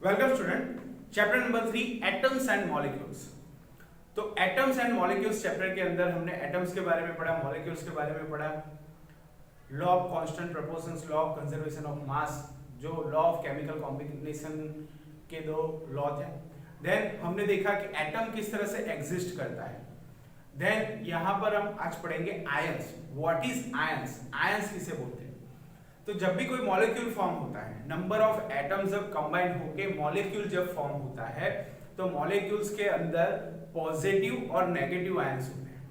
Welcome student. Chapter number 3 atoms and molecules. तो atoms and molecules chapter के अंदर हमने एटम्स के बारे में पढ़ा, मॉलिक्यूल्स के बारे में पढ़ा, law of constant proportions, law of conservation of mass, जो लॉ ऑफ केमिकल कॉम्बिनेशन के दो लॉ थे। देन हमने देखा कि एटम किस तरह से एग्जिस्ट करता है। देन यहां पर हम आज पढ़ेंगे ions. What is ions? Ions किसे बोलते हैं? तो जब भी कोई मॉलिक्यूल फॉर्म होता है, नंबर ऑफ एटम्स जब कंबाइन होके मॉलिक्यूल जब फॉर्म होता है, तो मॉलिक्यूल्स के अंदर पॉजिटिव और नेगेटिव आयंस होते हैं।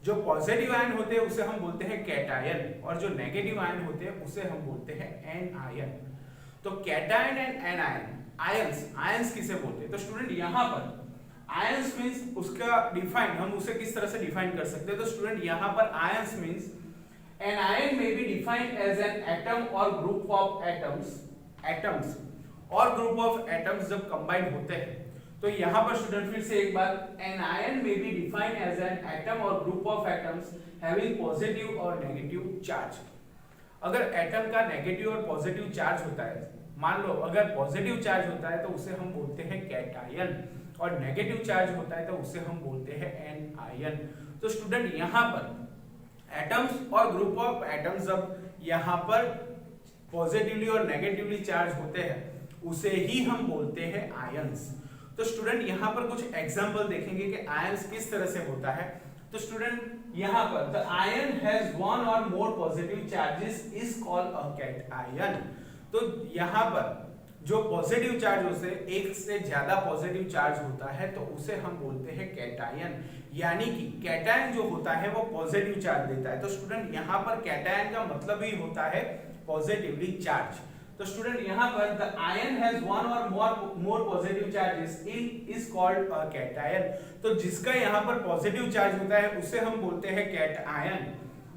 जो पॉजिटिव आयन होते हैं उसे हम बोलते हैं कैटायन, और जो नेगेटिव आयन होते हैं उसे हम बोलते हैं एनायन। तो cation and anion, ions, ions किसे बोलते हैं? तो स्टूडेंट यहां पर आयंस मींस उसका डिफाइन हम उसे किस तरह से डिफाइन कर सकते हैं? तो स्टूडेंट यहां पर ions means an ion may be defined as an atom or group of atoms और group of atoms जब combine होते हैं, तो यहाँ पर स्टूडेंट फिर से एक बार an ion may be defined as an atom or group of atoms having positive और negative charge। अगर एटम का नेगेटिव और पॉजिटिव चार्ज होता है, मान लो अगर पॉजिटिव चार्ज होता है तो उसे हम बोलते हैं कैटायन, और नेगेटिव चार्ज होता है तो उसे हम बोलते हैं एनायन। तो स्टूडेंट यहाँ पर एटम्स और ग्रुप ऑफ एटम्स जब यहाँ पर पॉजिटिवली और नेगेटिवली चार्ज होते हैं उसे ही हम बोलते हैं आयंस। तो स्टूडेंट यहाँ पर कुछ एग्जांपल देखेंगे कि आयंस किस तरह से होता है। तो स्टूडेंट यहाँ पर the ion has one or more positive charges is called a cation. तो यहाँ पर जो पॉजिटिव चार्ज उसे एक से ज्यादा पॉजिटिव चार्ज होता है तो उसे हम बोलते हैं कैटायन, यानी कि कैटायन जो होता है वो पॉजिटिव चार्ज देता है। तो स्टूडेंट यहाँ पर कैटायन का मतलब ही होता है पॉजिटिवली चार्ज। तो स्टूडेंट यहाँ पर the ion has one or more positive charges is called a cation. तो जिसका यहाँ पर पॉजिटिव चार्ज होता है उसे हम बोलते हैं cation.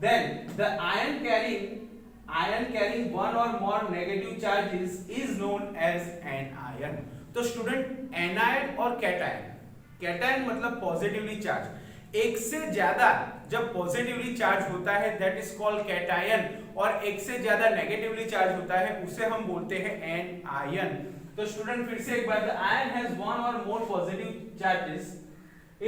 Then the ion carrying one or more negative charges is known as anion. तो स्टूडेंट एनायन और कैटायन, कैटायन मतलब पॉजिटिवली चार्ज, एक से ज्यादा जब पॉजिटिवली चार्ज होता है दैट इज कॉल्ड कैटायन, और एक से ज्यादा नेगेटिवली चार्ज होता है उसे हम बोलते हैं एनायन। तो स्टूडेंट फिर से एक बार, the ion has one or more positive charges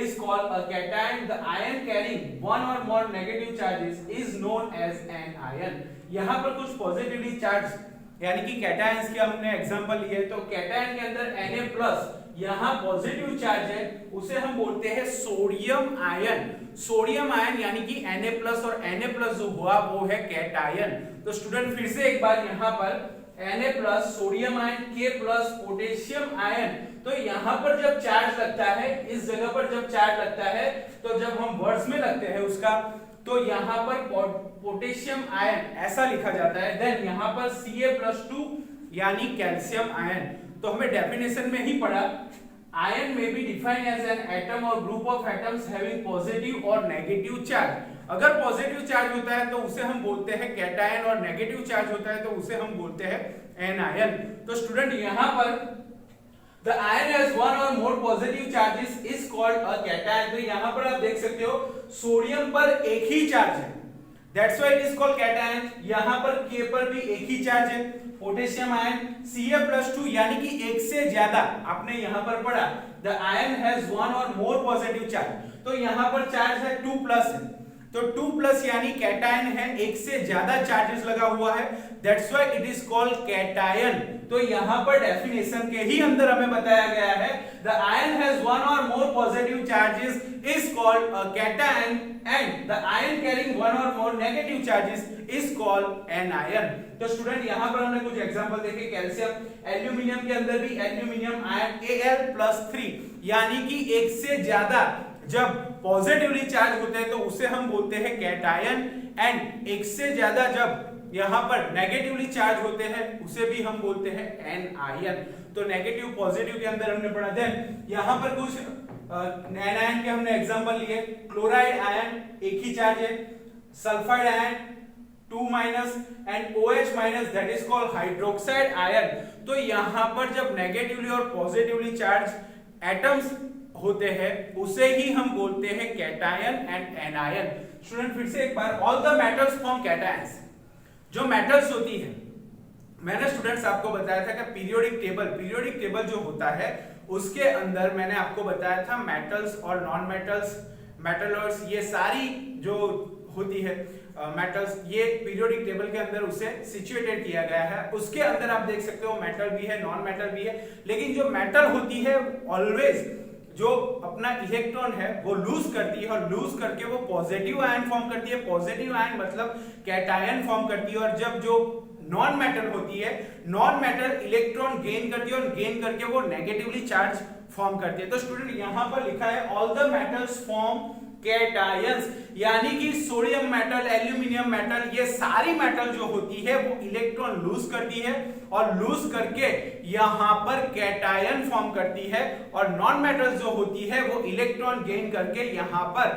is called a cation. The ion carrying one or more negative charges is known as an ion। यहाँ पर कुछ पॉजिटिवली चार्ज यानी कि कैटायंस के हमने एग्जांपल लिए, तो कैटायन के अंदर Na+ यहाँ पॉजिटिव चार्ज है उसे हम बोलते हैं सोडियम आयन। सोडियम आयन यानी कि Na+ और Na+ जो हुआ वो है कैटायन। तो स्टूडेंट फिर से एक बार यहाँ पर Na+ sodium ion, K+ potassium ion. तो यहाँ पर जब चार्ज लगता है, इस जगह पर जब चार्ज लगता है, तो जब हम वर्ड्स में लगते हैं उसका, तो यहाँ पर पोटेशियम आयन ऐसा लिखा जाता है। देन यहाँ पर Ca+2 यानी कैल्शियम आयन। तो हमें डेफिनेशन में ही पढ़ा, ion may be defined as an atom और group of atoms having positive और नेगेटिव चार्ज। अगर पॉजिटिव चार्ज होता है तो उसे हम बोलते हैं कैटायन, और नेगेटिव चार्ज होता है तो उसे हम बोलते हैं एनायन। तो स्टूडेंट यहाँ पर the ion has one or more positive charges is called a cation। तो यहाँ पर आप देख सकते हो सोडियम पर एक ही चार्ज है, that's why it is called cation। यहाँ पर K पर भी एक ही चार्ज है, पोटेशियम आयन Ca+2 यानी कि एक से ज्यादा, आपने यहाँ पर पढ़ा the ion has one or more positive charge। तो यहाँ पर चार्ज है 2+ है, तो 2+ यानी कैटायन है, एक से ज्यादा चार्जेस लगा हुआ है, that's why it is called cation. तो यहाँ पर डेफिनेशन के ही अंदर हमें बताया गया है the ion has one or more positive charges is called a cation and the ion carrying one or more negative charges is called anion. तो स्टूडेंट यहाँ पर हमने कुछ एग्जांपल देखे, कैल्शियम, एल्यूमिनियम के अंदर भी एल्यूमिनियम आयन Al+3 यानी कि एक से ज्यादा जब पॉजिटिवली चार्ज होते हैं तो उसे हम बोलते हैं कैटायन, एंड एक से ज्यादा जब यहाँ पर नेगेटिवली चार्ज होते हैं उसे भी हम बोलते हैं एनायन। तो नेगेटिव पॉजिटिव के अंदर हमने पढ़ा। देन यहाँ पर कुछ एनायन के हमने एग्जांपल लिए, क्लोराइड आयन एक ही चार्ज है, sulphide ion 2- and OH- that is called hydroxide ion. तो यहाँ पर जब नेगेटिवली और पॉजिटिवली चार्ज एटम्स होते हैं उसे ही हम बोलते हैं कैटायन एंड एनायन। स्टूडेंट फिर से एक बार, all the metals form cations. जो मेटल्स होती है मैंने स्टूडेंट्स आपको बताया था कि पीरियोडिक टेबल जो होता है उसके अंदर मैंने आपको बताया था मेटल्स और नॉन मेटल्स, मेटलॉइड्स, ये सारी जो होती है मेटल्स, ये पीरियोडिक टेबल के अंदर उसे सिचुएटेड किया गया है। उसके अंदर आप देख सकते हो मेटल भी है, नॉन मेटल भी है, लेकिन जो मेटल होती है ऑलवेज जो अपना इलेक्ट्रॉन है वो लूज करती है और लूज करके वो पॉजिटिव आयन फॉर्म करती है। पॉजिटिव आयन मतलब कैटायन फॉर्म करती है। और जब जो नॉन मेटल होती है, नॉन मेटल इलेक्ट्रॉन गेन करती है और गेन करके वो नेगेटिवली चार्ज फॉर्म करती है। तो स्टूडेंट यहां पर लिखा है all the metals form cations, यानी कि सोडियम मेटल, एल्यूमिनियम मेटल, ये सारी मेटल जो होती है वो इलेक्ट्रॉन लूज करती है और लूज करके यहां पर कैटायन फॉर्म करती है। और नॉन मेटल जो होती है वो इलेक्ट्रॉन गेन करके यहां पर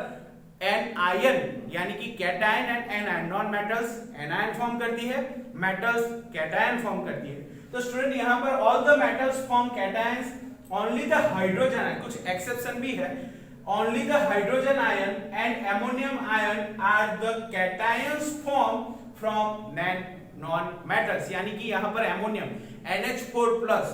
एनायन, यानी कि cation and anion, non metals anion form करती है, मेटल्स कैटायन फॉर्म करती है। तो स्टूडेंट यहां पर all the metals form cations, only the hydrogen ion, कुछ एक्सेप्शन भी है, only the hydrogen ion and ammonium ion are the cations formed from non-metals, यानी कि यहां पर एमोनियम NH4+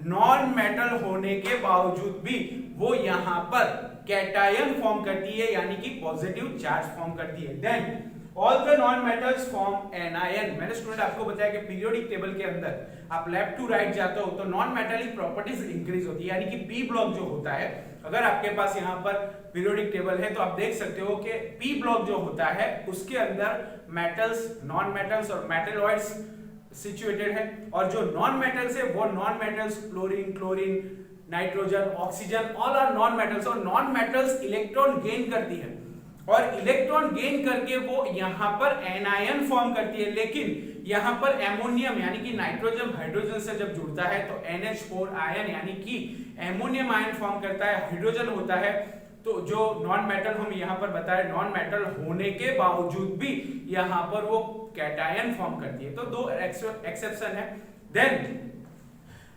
नॉन मेटल होने के बावजूद भी वो यहां पर कैटायन फॉर्म करती है, यानी कि पॉजिटिव चार्ज फॉर्म करती है। Then all the non metals form anion. मैंने स्टूडेंट आपको बताया कि पीरियोडिक टेबल के अंदर आप लेफ्ट टू राइट जाते हो तो नॉन मेटालिक प्रॉपर्टीज इंक्रीज होती है, यानी कि पी ब्लॉक जो होता है, अगर आपके पास यहाँ पर पीरियोडिक टेबल है तो आप देख सकते हो कि पी ब्लॉक जो होता है उसके अंदर मेटल्स, नॉन मेटल्स और मेटलॉइड्स सिचुएटेड है। और जो नॉन मेटल्स है वो non metals fluorine, chlorine, nitrogen, oxygen, all are non metals. और नॉन मेटल्स इलेक्ट्रॉन गेन करती है और इलेक्ट्रॉन गेन करके वो यहां पर एनायन फॉर्म करती है। लेकिन यहां पर एमोनियम यानी कि नाइट्रोजन हाइड्रोजन से जब जुड़ता है तो NH4 आयन यानी कि एमोनियम आयन फॉर्म करता है, हाइड्रोजन होता है। तो जो नॉन मेटल हम यहां पर बताए, नॉन मेटल होने के बावजूद भी यहां पर वो कैटायन फॉर्म करती है। तो दो एक्सेप्शन है। Then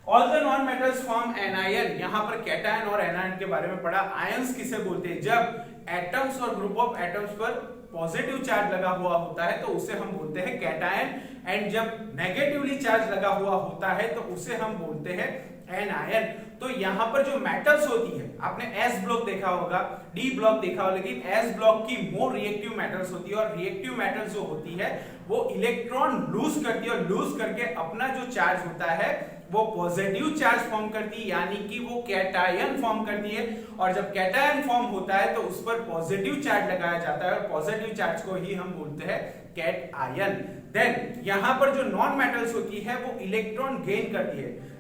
all the non metals form anion, यहां पर कैटायन और एनायन के बारे में पढ़ा। आयंस किसे बोलते हैं? जब एटम्स और ग्रुप ऑफ एटम्स पर पॉजिटिव चार्ज लगा हुआ होता है तो उसे हम बोलते हैं कैटायन, एंड जब नेगेटिवली चार्ज लगा हुआ होता है तो उसे हम बोलते हैं एनायन। तो यहां पर जो मेटल्स होती है, आपने एस ब्लॉक देखा होगा, डी ब्लॉक देखा होगा, लेकिन एस ब्लॉक की मोर रिएक्टिव मेटल्स होती है। और रिएक्टिव मेटल्स जो होती है वो इलेक्ट्रॉन लूज करती है और लूज करके अपना जो चार्ज होता है वो पॉजिटिव चार्ज फॉर्म करती है, यानी कि वो कैटायन फॉर्म करती है। और जब कैटायन फॉर्म होता है तो उस पर पॉजिटिव चार्ज लगाया जाता है और पॉजिटिव चार्ज को ही हम बोलते हैं कैटायन। देन यहां पर जो नॉन मेटल्स होती है वो इलेक्ट्रॉन गेन करती है।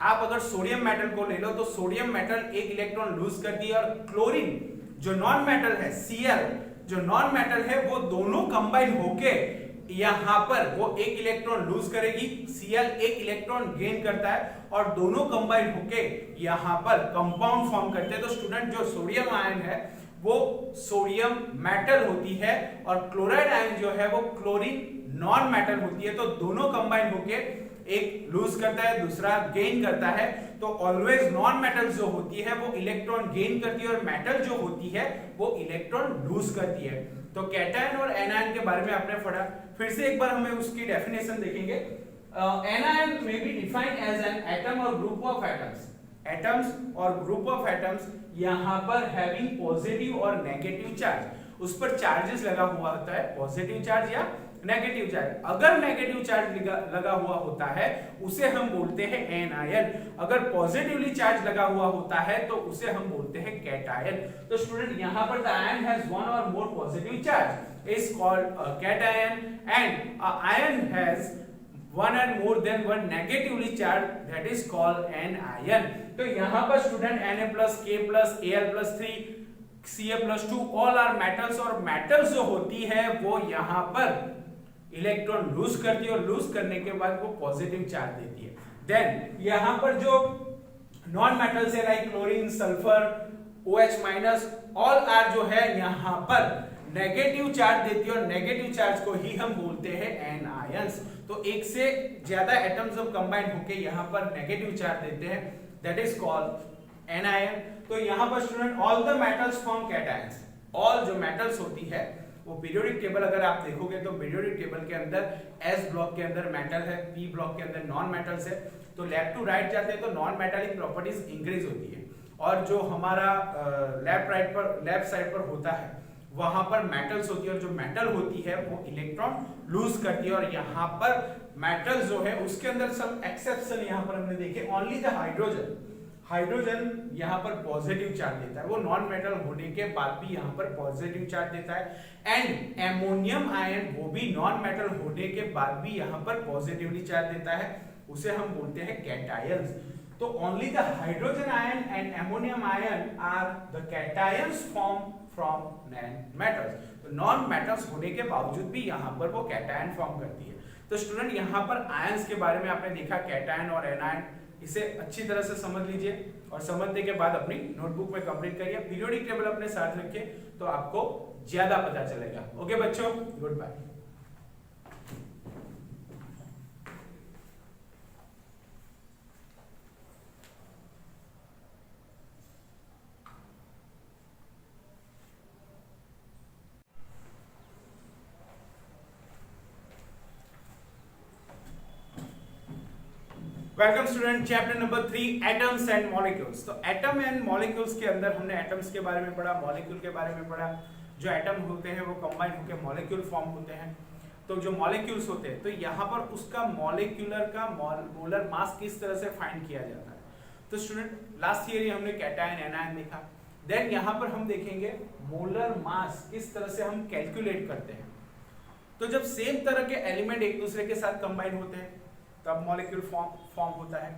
आप अगर सोडियम मेटल को ले लो तो सोडियम मेटल एक इलेक्ट्रॉन लूज करती है और क्लोरीन जो नॉन मेटल है, Cl जो नॉन मेटल है, वो दोनों कंबाइन होके यहां पर वो एक इलेक्ट्रॉन लूज करेगी, Cl एक इलेक्ट्रॉन गेन करता है और दोनों कंबाइन होके यहां पर कंपाउंड फॉर्म करते हैं। तो स्टूडेंट जो सोडियम आयन है वो सोडियम मेटल होती है और क्लोराइड आयन जो है वो क्लोरीन नॉन मेटल होती है। तो दोनों कंबाइन होके एक लूज करता है, दूसरा गेन करता है। तो ऑलवेज नॉन मेटल जो होती है वो इलेक्ट्रॉन गेन करती है और मेटल जो होती है वो इलेक्ट्रॉन लूज करती है। तो कैटायन और एनायन के बारे में आपने पढ़ा। फिर से एक बार हमें उसकी डेफिनेशन देखेंगे। एनायन में be defined as an atom और ग्रुप ऑफ एटम्स, एटम्स और ग्रुप ऑफ एटम्स यहां पर हैविंग पॉजिटिव और नेगेटिव चार्ज, उस पर चार्जेस लगा हुआ होता है, पॉजिटिव चार्ज या नेगेटिव चार्ज। अगर नेगेटिव चार्ज लगा हुआ होता है उसे हम बोलते हैं एनायन, अगर पॉजिटिवली चार्ज लगा हुआ होता है तो उसे हम बोलते हैं कैटायन। तो स्टूडेंट यहां पर the ion has one or more positive charge is called cation and a ion has one and more than one negatively charged, that is called anion। तो यहां पर student Na+, K+, Al+3, Ca+2 all are metals और metals जो होती है वो यहां पर इलेक्ट्रॉन लूज करती है और लूज करने के बाद वो पॉजिटिव चार्ज देती है। देन यहां पर जो नॉन मेटल्स है like chlorine, sulphur, OH- all are जो है यहां पर नेगेटिव चार्ज देती है और नेगेटिव चार्ज को ही हम बोलते हैं एनायंस। तो एक से ज्यादा एटम्स जब कंबाइन होके यहां पर नेगेटिव चार्ज देते हैं, दैट इज कॉल्ड एनायन। तो यहां पर student all the metals form cations, all जो मेटल्स होती है वो पीरियोडिक टेबल अगर आप देखोगे तो पीरियोडिक टेबल के अंदर एस ब्लॉक के अंदर मेटल है, पी ब्लॉक के अंदर नॉन मेटल्स है। तो लेफ्ट टू राइट जाते हैं तो नॉन मेटालिक प्रॉपर्टीज इंक्रीज होती है, और जो हमारा लेफ्ट साइड पर होता है वहां पर मेटल्स होती है, और जो मेटल होती है वो इलेक्ट्रॉन लूज करती है। और यहाँ पर मेटल जो है उसके अंदर सब एक्सेप्शन यहाँ पर हमने देखे, ओनली द हाइड्रोजन यहाँ पर पॉजिटिव चार्ज देता है, वो नॉन मेटल होने के बाद भी यहाँ पर पॉजिटिव चार्ज देता है। एंड एमोनियम आयन वो भी नॉन मेटल होने के बाद भी यहाँ पर पॉजिटिवली चार्ज देता है, उसे हम बोलते हैं कैटायंस। तो only the hydrogen ion and ammonium ion are the cations form from metals. तो नॉन मेटल्स होने के बावजूद भी यहाँ पर वो कैटायन फॉर्म करती है। तो स्टूडेंट यहाँ पर आयंस के बारे में आपने देखा, कैटायन और एनायन, इसे अच्छी तरह से समझ लीजिए और समझने के बाद अपनी नोटबुक में कंप्लीट करिए। पीरियोडिक टेबल अपने साथ रखिए तो आपको ज्यादा पता चलेगा। ओके बच्चों, good bye. Welcome student, chapter number 3 atoms and molecules. तो एटम एंड मॉलिक्यूल्स के अंदर हमने एटम्स के बारे में पढ़ा, मॉलिक्यूल के बारे में पढ़ा। जो एटम होते हैं वो कंबाइन होकर मॉलिक्यूल फॉर्म होते हैं। तो जो मॉलिक्यूल्स होते हैं तो यहाँ पर उसका मॉलिक्यूलर का मोलर मास किस तरह से फाइंड किया जाता है। तो स्टूडेंट लास्ट थियरी हमने कैटायन एनायन देखा, देन यहाँ पर हम देखेंगे मोलर मास किस तरह से हम कैलकुलेट करते हैं। तो जब सेम तरह के एलिमेंट एक दूसरे के साथ कंबाइन होते हैं तब मॉलिक्यूल फॉर्म होता है।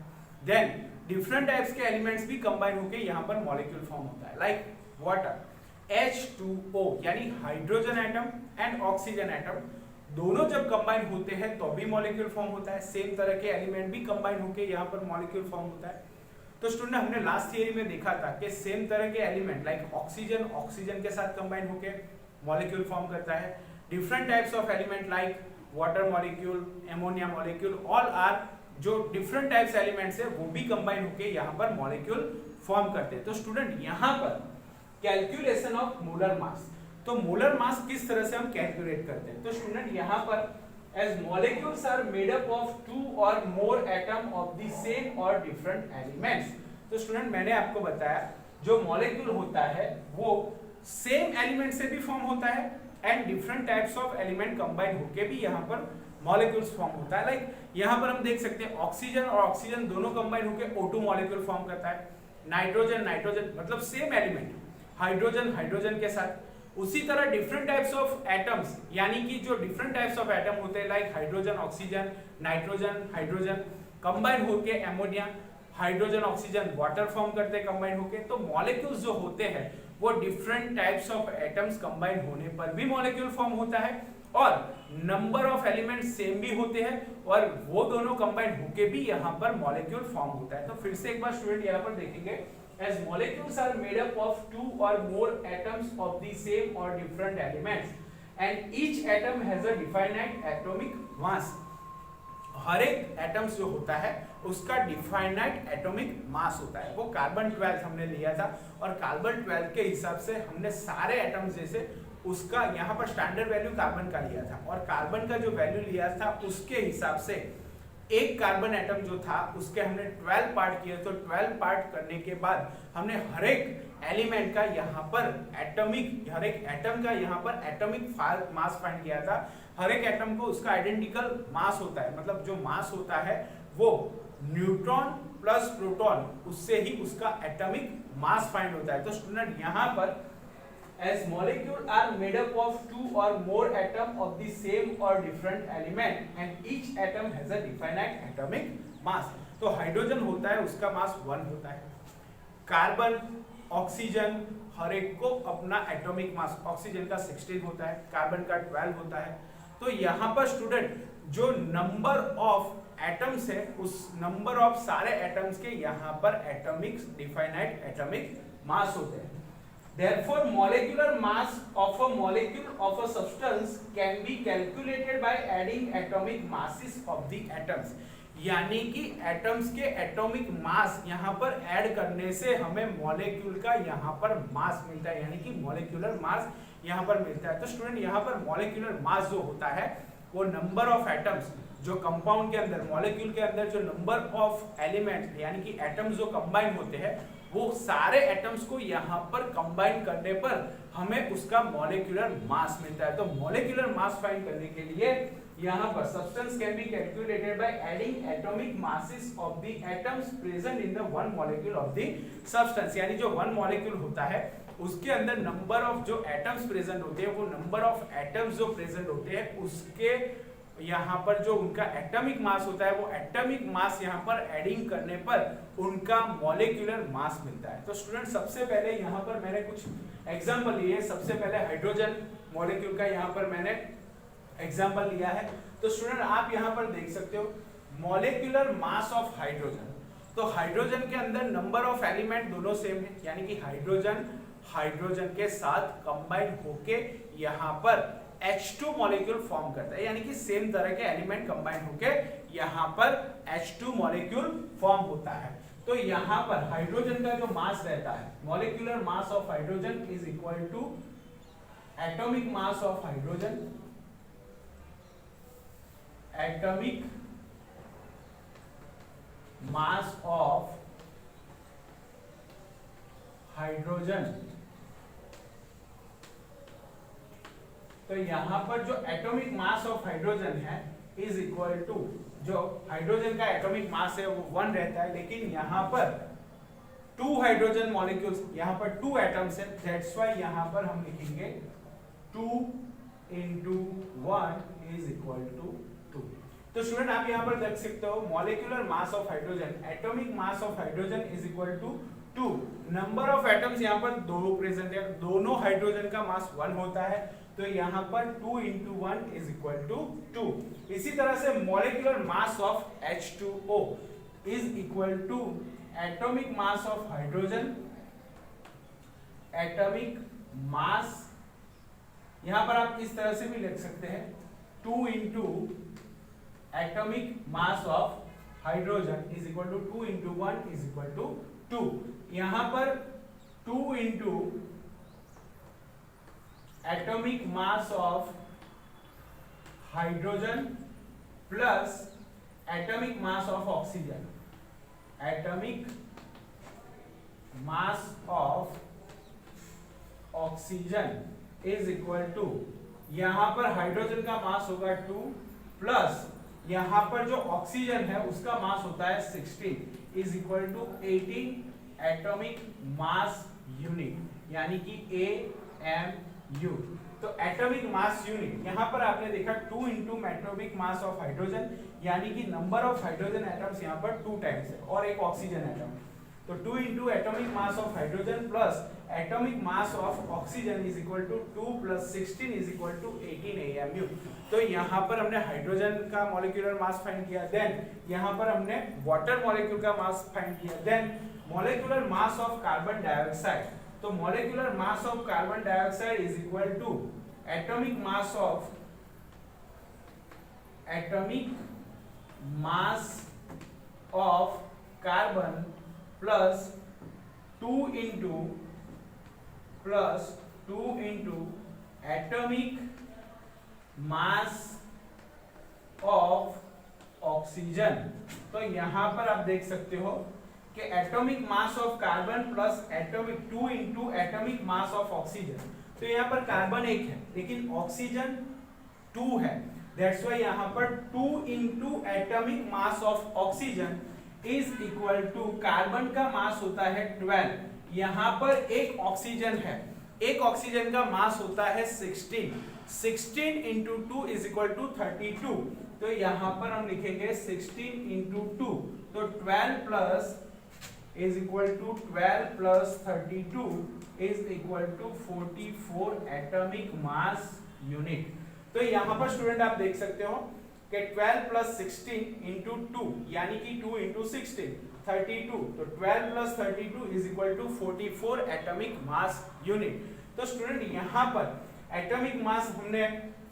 देन डिफरेंट टाइप्स के एलिमेंट्स भी कंबाइन होकर यहाँ पर मॉलिक्यूल फॉर्म होता है, लाइक वाटर H2O यानी hydrogen atom and oxygen atom, दोनों जब कंबाइन होते हैं तो भी मॉलिक्यूल फॉर्म होता है। सेम तरह के एलिमेंट भी कंबाइन होकर यहाँ पर मॉलिक्यूल फॉर्म होता है। तो स्टूडेंट हमने लास्ट थियरी में देखा था कि सेम तरह के एलिमेंट लाइक ऑक्सीजन के साथ कंबाइन होकर मॉलिक्यूल फॉर्म करता है। Different types of element like water molecule, ammonia molecule, all are जो डिफरेंट टाइप्स एलिमेंट्स है वो भी कंबाइन होकर यहाँ पर मॉलिक्यूल फॉर्म करते हैं। तो स्टूडेंट यहाँ पर कैलकुलेशन ऑफ मोलर मास, तो मोलर मास किस तरह से हम कैलकुलेट करते हैं। तो स्टूडेंट यहाँ पर as molecules are made up of 2 और more atom of the same और डिफरेंट एलिमेंट्स। तो स्टूडेंट मैंने आपको बताया जो मॉलिक्यूल होता है वो सेम एलिमेंट से भी फॉर्म होता है and different types of element combine होके भी यहाँ पर मॉलिक्यूल्स फॉर्म होता है। लाइक यहाँ पर हम देख सकते हैं ऑक्सीजन और ऑक्सीजन दोनों कंबाइन होके O2 मॉलिक्यूल फॉर्म करता है। नाइट्रोजन मतलब सेम एलिमेंट, हाइड्रोजन के साथ। उसी तरह डिफरेंट टाइप्स ऑफ एटम्स यानी कि जो डिफरेंट टाइप्स ऑफ एटम होते हैं like hydrogen oxygen, nitrogen hydrogen combine होके ammonia, hydrogen oxygen water form करते हैं कंबाइन होके। तो मॉलिक्यूल्स जो होते हैं वो different types of atoms combine होने पर भी मॉलिक्यूल फॉर्म होता है, और नंबर ऑफ एलिमेंट सेम भी होते हैं और वो दोनों कंबाइन होके भी यहाँ पर मॉलिक्यूल फॉर्म होता है। तो फिर से एक बार स्टूडेंट यहाँ पर देखेंगे, as molecules are made up of 2 or more atoms of the same or different elements and each atom has a definite atomic mass। हर एक एटम्स जो होता है उसका डिफाइनाइट एटॉमिक मास होता है। वो कार्बन 12 हमने लिया था और कार्बन 12 के हिसाब से हमने सारे एटम्स जैसे उसका यहाँ पर स्टैंडर्ड वैल्यू कार्बन का लिया था और कार्बन का जो वैल्यू लिया था उसके हिसाब से एक कार्बन एटम जो था उसके हमने 12 पार्ट किए। तो 12 पार्ट करने के बाद हमने हर एक एलिमेंट का यहाँ पर हर एक एटम का यहाँ पर एटॉमिक मास फाइंड किया था। हर एक एटम को उसका आइडेंटिकल मास होता है, मतलब जो मास होता है वो न्यूट्रॉन प्लस प्रोटॉन उससे ही उसका एटॉमिक मास फाइंड होता है। तो स्टूडेंट यहाँ पर as molecules are made up of 2 or more atom of the same or different element and each atom has a definite atomic mass। तो हाइड्रोजन होता है उसका मास 1 होता है, कार्बन ऑक्सीजन हर एक को अपना एटॉमिक मास, ऑक्सीजन का 16 होता है, कार्बन का 12 होता है। तो यहाँ पर स्टूडेंट जो नंबर ऑफ एटम्स है उस नंबर ऑफ सारे एटम्स के यहाँ पर एटॉमिक डिफाइनाइट एटॉमिक मास होते हैं। Therefore, molecular mass of a molecule of a substance can be calculated by adding atomic masses of the atoms। यानी कि एटम्स के एटॉमिक मास यहाँ पर ऐड करने से हमें मॉलिक्यूल का यहाँ पर मास मिलता है, यानी कि मॉलिक्यूलर मास यहाँ पर मिलता है। तो स्टूडेंट यहाँ पर मॉलिक्यूलर मास जो होता है वो नंबर ऑफ एटम्स जो कंपाउंड के अंदर, मॉलिक्यूल के अंदर जो नंबर ऑफ एलिमेंट यानी कि एटम्स जो कंबाइन होते हैं वो सारे एटम्स को यहाँ पर कंबाइन करने पर हमें उसका मॉलिक्यूलर मास मिलता है। तो मॉलिक्यूलर मास फाइंड करने के लिए यहाँ पर substance can be calculated by adding atomic masses of the atoms present in the one molecule of the substance, यानी जो वन मॉलिक्यूल होता है उसके अंदर नंबर ऑफ जो एटम्स प्रेजेंट होते हैं वो नंबर ऑफ एटम्स जो प्रेजेंट होते हैं उसके यहाँ पर जो उनका एटॉमिक मास होता है वो एटॉमिक मास यहाँ पर एडिंग करने पर उनका मॉलिक्यूलर मास मिलता है। तो स्टूडेंट सबसे पहले यहाँ पर मैंने कुछ एग्जांपल लिए। सबसे पहले हाइड्रोजन मॉलिक्यूल का यहाँ पर मैंने एग्जांपल लिया है। तो स्टूडेंट आप यहाँ पर देख सकते हो मॉलिक्यूलर मास ऑफ हाइड्रोजन। तो हाइड्रोजन के अंदर नंबर ऑफ एलिमेंट दोनों सेम है, यानी कि हाइड्रोजन के साथ कंबाइन होके यहाँ पर H2 मॉलिक्यूल फॉर्म करता है, यानी कि सेम तरह के एलिमेंट कंबाइन होके यहाँ पर H2 मॉलिक्यूल फॉर्म होता है। तो यहाँ पर हाइड्रोजन का जो मास रहता है, molecular mass of hydrogen is equal to atomic mass of hydrogen, atomic mass of hydrogen. तो यहां पर जो एटॉमिक मास ऑफ हाइड्रोजन है इज इक्वल टू, जो हाइड्रोजन का एटॉमिक मास है वो 1 रहता है, लेकिन यहां पर 2 हाइड्रोजन मॉलिक्यूल्स, यहां पर 2 एटम्स है, दैट्स व्हाई यहां पर हम लिखेंगे 2 into 1 is equal to 2। तो स्टूडेंट आप यहां पर देख सकते हो molecular mass of hydrogen, atomic mass of hydrogen is equal to 2। Number of atoms यहां पर 2 प्रेजेंट है, दोनों हाइड्रोजन का मास 1 होता है, तो यहां पर 2 into 1 is equal to 2। इसी तरह से molecular mass of H2O is equal to atomic mass of hydrogen, atomic मास, यहां पर आप इस तरह से भी लिख सकते हैं 2 into atomic mass of hydrogen is equal to 2 into 1 is equal to 2। यहां पर 2 into atomic mass of hydrogen plus atomic mass of oxygen, atomic mass of oxygen is equal to, यहां पर हाइड्रोजन का मास होगा 2 प्लस यहां पर जो oxygen है उसका मास होता है 16 is equal to 18 atomic mass unit, यानी कि AMU। तो एटॉमिक मास यूनिट यहां पर आपने देखा 2 into atomic mass of hydrogen, यानी कि नंबर ऑफ हाइड्रोजन एटम्स यहां पर 2 टाइम्स है और एक ऑक्सीजन एटम, तो 2 into atomic mass of hydrogen plus atomic mass of oxygen is equal to 2 plus 16 is equal to 18 AMU। तो यहाँ पर हमने हाइड्रोजन का मॉलिक्यूलर मास फाइंड किया, देन यहाँ पर हमने वाटर मॉलिक्यूल का मास फाइंड किया, then molecular mass of carbon dioxide. तो molecular mass of carbon dioxide is equal to atomic mass of carbon plus 2 into atomic mass of oxygen. तो यहां पर आप देख सकते हो कि atomic mass of carbon plus atomic 2 into atomic mass of oxygen. तो यहाँ पर कार्बन 1 है लेकिन ऑक्सीजन 2 है, दैट्स व्हाई यहाँ पर 2 into atomic mass of oxygen is equal to, carbon का मास होता है 12, यहाँ पर एक ऑक्सीजन है, एक ऑक्सीजन का मास होता है 16 into 2 इज इक्वल टू 32। तो यहाँ पर हम लिखेंगे 16 into 2, तो 12 plus is equal to 12 plus 32 is equal to 44 atomic mass unit. तो यहाँ पर स्टूडेंट आप देख सकते हो कि 12 plus 16 into 2 यानी कि 2 into 16 32, तो 12 plus 32 is equal to 44 atomic mass unit. तो स्टूडेंट यहाँ पर एटॉमिक मास हमने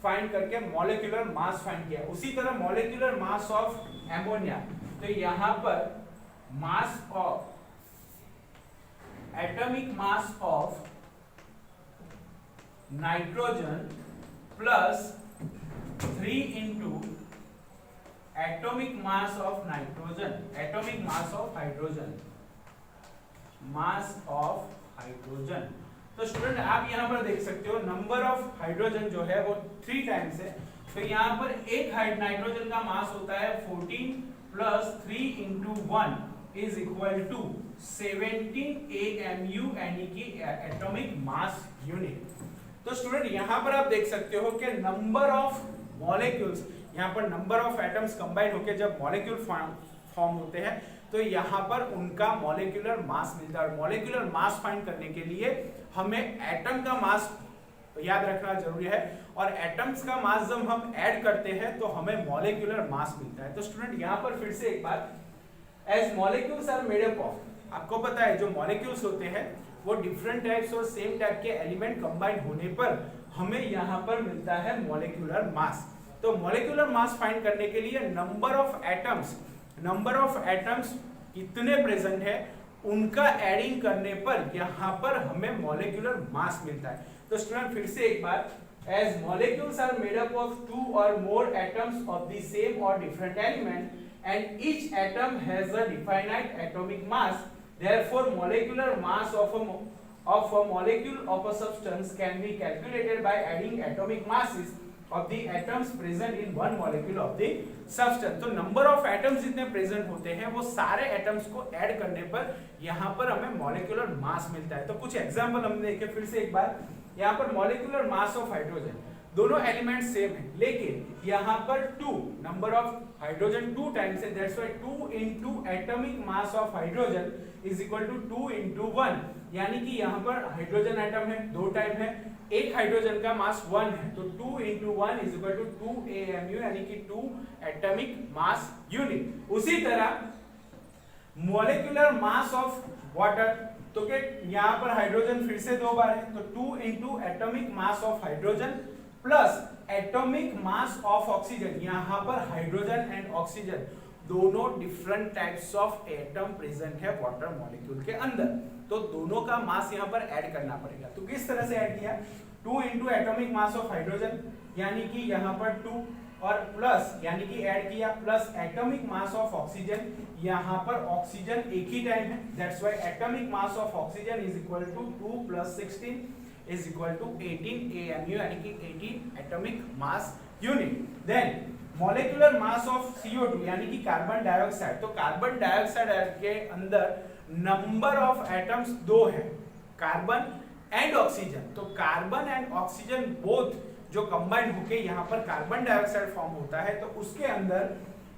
फाइंड करके मॉलिक्यूलर मास फाइंड किया। उसी तरह मॉलिक्यूलर मास ऑफ एमोनिया, तो यहाँ पर mass of atomic mass of nitrogen plus 3 into atomic mass of nitrogen, atomic mass of hydrogen, mass of hydrogen. तो स्टूडेंट आप यहाँ पर देख सकते हो नंबर ऑफ हाइड्रोजन जो है वो 3 टाइम्स है। तो यहाँ पर एक नाइट्रोजन का मास होता है 14 plus 3 into 1 is equal to 17 AMU यानी कि एटॉमिक मास यूनिट। तो स्टूडेंट यहाँ पर आप देख सकते हो कि नंबर ऑफ मॉलिक्यूल्स, यहाँ पर नंबर ऑफ एटम्स कंबाइन होकर जब मॉलिक्यूल फॉर्म होते हैं तो यहाँ पर उनका मॉलिक्यूलर मास मिलता है। और मॉलिक्यूलर मास फाइंड करने के लिए हमें एटम का मास याद रखना जरूरी है, और एटम्स का मास जब हम ऐड करते हैं तो हमें मॉलिक्यूलर मास मिलता है। तो स्टूडेंट यहाँ पर फिर से एक बार, as molecules are made up of, आपको पता है जो मॉलिक्यूल्स होते हैं वो different types or same type के एलिमेंट कंबाइन होने पर हमें यहाँ पर मिलता है मॉलिक्यूलर मास। तो मॉलिक्यूलर मास फाइंड करने के लिए नंबर ऑफ एटम्स कितने प्रेजेंट है उनका एडिंग करने पर यहाँ पर हमें मॉलिक्यूलर मास मिलता है। तो स्टूडेंट फिर से एक बार, as molecules are made up of 2 or more atoms of the same or different element and each atom has a definite atomic mass, therefore molecular mass of a molecule of a substance can be calculated by adding atomic masses of the atoms present in one molecule of the substance। तो number of atoms जितने present होते हैं वो सारे atoms को add करने पर यहाँ पर हमें मॉलिक्यूलर मास मिलता है। तो कुछ एग्जांपल हमने देखे, फिर से एक बार, यहाँ पर मॉलिक्यूलर मास ऑफ हाइड्रोजन, दोनों एलिमेंट सेम है लेकिन यहाँ पर 2 नंबर ऑफ हाइड्रोजन 2 टाइम्स है, that's why 2 into atomic mass of hydrogen is equal to 2 into 1, यानी कि यहाँ पर हाइड्रोजन एटम है 2 टाइप है, एक हाइड्रोजन का मास 1 है, तो 2 into 1 is equal to 2 AMU यानी कि 2 एटॉमिक मास यूनिट। उसी तरह मॉलिक्यूलर मास ऑफ वाटर, तो कि यहाँ पर हाइड्रोजन फिर से 2 बार है, तो 2 into atomic mass of hydrogen plus atomic mass of oxygen, यहाँ पर हाइड्रोजन एंड ऑक्सीजन दोनों different types of atom present है वाटर मॉलिक्यूल के अंदर, तो दोनों का मास यहाँ पर ऐड करना पड़ेगा। तो किस तरह से ऐड किया, 2 into atomic mass of hydrogen यानी कि यहाँ पर 2 और प्लस यानी कि ऐड किया plus atomic mass of oxygen, यहाँ पर ऑक्सीजन एक ही टाइम है, that's why atomic mass of oxygen is equal to 2 plus 16 is equal to 18 AMU यानी कि 18 atomic mass unit. Then molecular mass of CO2 यानी कि कार्बन डाइऑक्साइड, तो कार्बन डाइऑक्साइड के अंदर नंबर ऑफ एटम्स 2 है, कार्बन एंड ऑक्सीजन, तो carbon and oxygen both जो कंबाइन होके यहाँ पर कार्बन डाइऑक्साइड फॉर्म होता है, तो उसके अंदर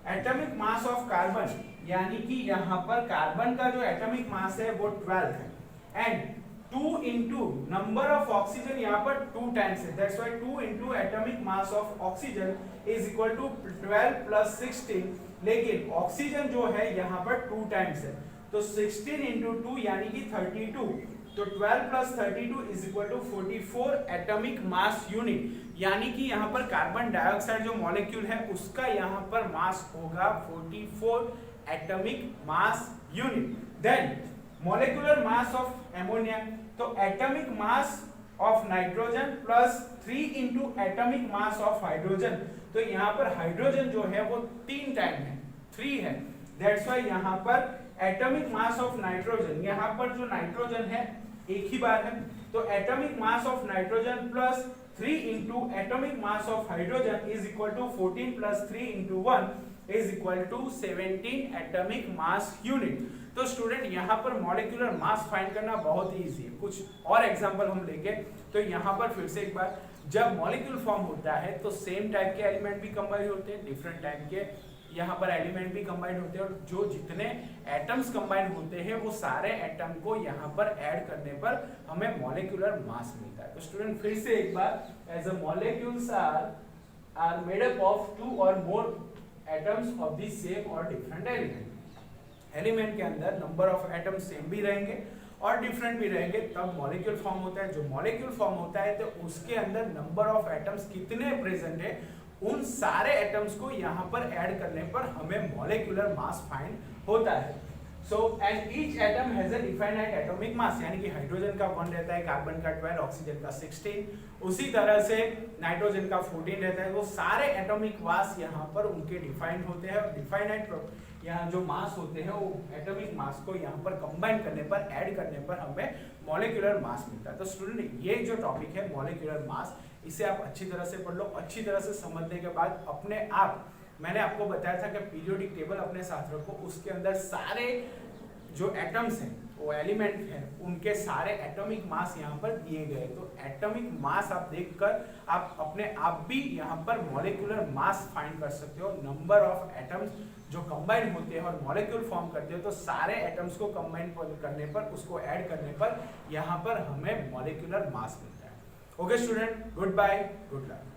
एटॉमिक मास ऑफ कार्बन यानी कि यहाँ पर कार्बन का जो एटॉमिक मास है वो 12 है, and 2 into number of oxygen यहाँ पर 2 टाइम्स है, that's why 2 into atomic mass of oxygen is equal to 12 plus 16, लेकिन ऑक्सीजन जो है यहाँ पर 2 टाइम्स है, तो 16 into 2 यानी कि 32, तो 12 plus 32 is equal to 44 atomic mass unit, यानी कि यहाँ पर कार्बन डाइऑक्साइड जो मॉलिक्यूल है उसका यहाँ पर मास होगा 44 atomic mass unit. Then molecular mass of ammonia, तो atomic mass of nitrogen plus 3 into atomic mass of hydrogen, तो यहाँ पर हाइड्रोजन जो है वो 3 टाइम है, 3 है, दैट्स व्हाई यहाँ पर एटॉमिक मास ऑफ नाइट्रोजन, यहाँ पर जो नाइट्रोजन है एक ही बार है, तो atomic mass of nitrogen plus 3 into atomic mass of hydrogen is equal to 14 plus 3 into 1 is equal to 17 atomic mass unit. तो स्टूडेंट यहाँ पर मॉलिक्यूलर मास फाइंड करना बहुत ही इजी है। कुछ और एग्जांपल हम लेंगे, तो यहाँ पर फिर से एक बार, जब मॉलिक्यूल फॉर्म होता है तो सेम टाइप के एलिमेंट भी कंबाइन होते हैं, डिफरेंट टाइप के यहाँ पर एलिमेंट भी कंबाइन होते हैं, और जो जितने एटम्स कंबाइन होते हैं वो सारे एटम को यहाँ पर ऐड करने पर हमें मॉलिक्यूलर मास मिलता है। तो स्टूडेंट फिर से एक बार, as a molecules are made up of 2 or more atoms of the same और डिफरेंट एलिमेंट के अंदर नंबर ऑफ एटम्स सेम भी रहेंगे और डिफरेंट भी रहेंगे, तब मॉलिक्यूल फॉर्म होता है। जो मॉलिक्यूल फॉर्म होता है तो उसके अंदर नंबर ऑफ एटम्स कितने प्रेजेंट है उन सारे एटम्स को यहाँ पर ऐड करने पर हमें मॉलिक्यूलर मास फाइंड होता है। So and each atom has a definite atomic mass, यानी कि हाइड्रोजन का 1 रहता है, कार्बन का 12, ऑक्सीजन का 16, उसी तरह से नाइट्रोजन का 14 रहता है। वो सारे एटॉमिक मास यहाँ पर उनके डिफाइंड होते हैं और डिफाइनाइट यहाँ जो मास होते हैं वो एटॉमिक मास को यहाँ पर कंबाइन करने पर, ऐड करने पर हमें मॉलिक्यूलर मास मिलता है। तो स्टूडेंट ये जो टॉपिक है मॉलिक्यूलर मास, इसे आप अच्छी तरह से पढ़ लो। अच्छी तरह से समझने के बाद अपने आप, मैंने आपको बताया था कि पीरियोडिक टेबल अपने साथ रखो, उसके अंदर सारे जो एटम्स हैं, वो एलिमेंट हैं, उनके सारे एटॉमिक मास यहाँ पर दिए गए। तो एटॉमिक मास आप देखकर आप अपने आप भी यहाँ पर मॉलिक्यूलर मास फाइंड कर सकते हो। नंबर ऑफ एटम्स जो कंबाइन होते हैं और मॉलिक्यूल फॉर्म करते हैं, तो सारे एटम्स को कंबाइन करने पर, उसको ऐड करने पर यहाँ पर हमें मॉलिक्यूलर मास मिलता है। Okay student, good bye, good luck.